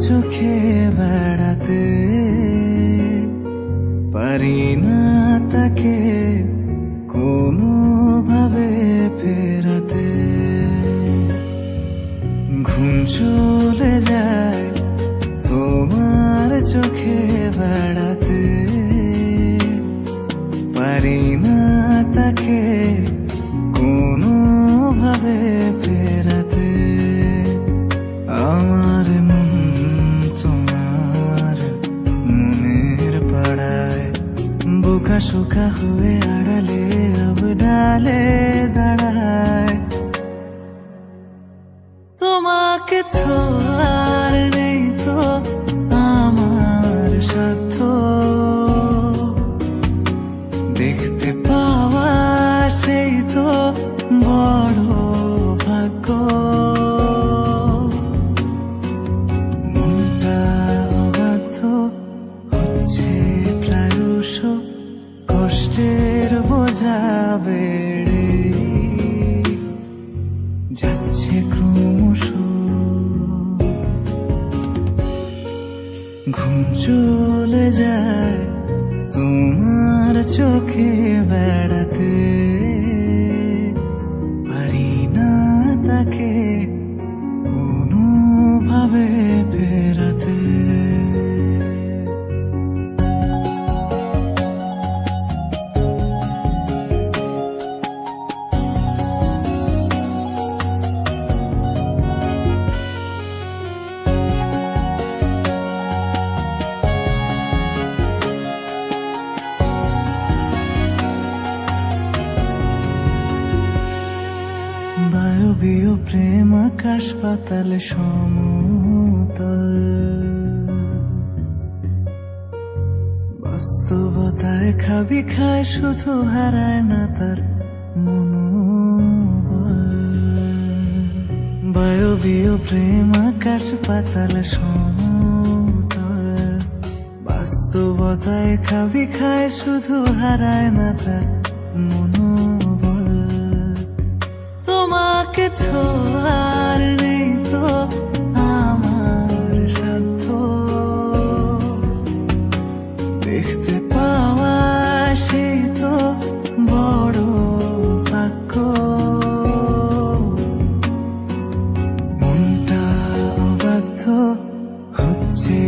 চোখে বেড়াতে পারি না তাকে কোনোভাবে ফেরাতে। ঘুম চলে যায় তোমার চোখে বেড়াতে পারি না তাকে কোনোভাবে ফেরাতে। আমার মন তোমার মনের পাড়ায় বোকা শোকা হয়ে আড়ালে ডালে দাঁড়ায়। তোমাকে ছোঁয়ার নেই তো আমার সাধ্য, দেখতে পাওয়া সেই তো বড় ভাগ্য। মনটা অবাধ্য হচ্ছে প্রায়শ, কষ্টের বোঝা বেড়ে যাচ্ছে ক্রমশ। ঘুম চলে যায় তোমার চোখে বেড়াতে পারি না তাকে কোনোভাবে ফেরাতে। বায়বীয় প্রেম আকাশ পাতাল সমতল, বাস্তবতায় খাবি খায় শুধু হারায় না তার মনোবল। বায়বীয় প্রেম আকাশ পাতাল সমতল, বাস্তবতায় খাবি খায় শুধু হারায় না তার মনোবল। তোমাকে ছোঁয়ার নেই তো আমার সাধ্য, দেখতে পাওয়া সেই তো বড় ভাগ্য। মনটা অবাধ্য হচ্ছে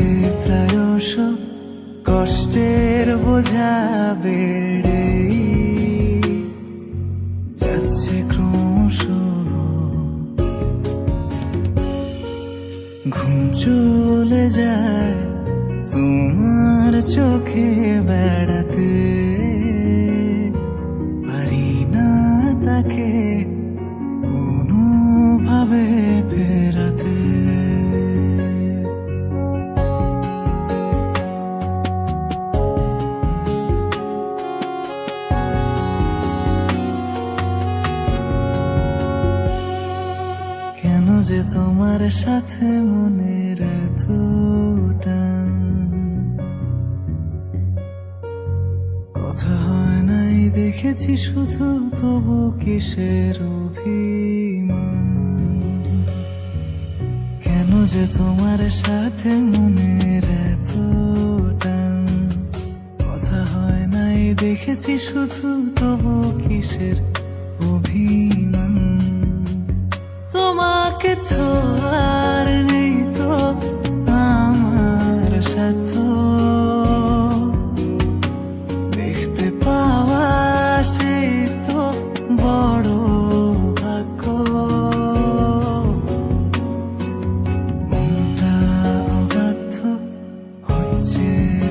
প্রায়শ, কষ্টের বোঝা বেড়ে যাচ্ছে ক্রমশ। ঘুম চলে যায় তোমার চোখে বেড়াতে পারি না তাকে কোনোভাবে ফেরাতে। কেন যে তোমার সাথে মনের এত টান, কথা হয় নাই দেখেছি শুধু তবু কিসের অভিমান। কেন যে তোমার সাথে মনের এত টান, কথা হয় নাই দেখেছি শুধু তবু কিসের অভিমান। তোমাকে ছোঁয়ার নেই তো আমার সাধ্য, দেখতে পাওয়া সেই তো বড় ভাগ্য। মনটা অবাধ্য হচ্ছে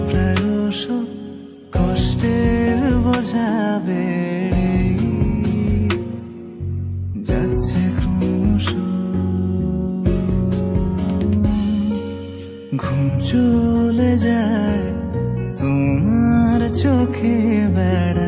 প্রায়শ, কষ্টের বোঝা বেড়ে যাচ্ছে ক্রমশ। ঘুম চলে যায় তোমার চোখে বেড়া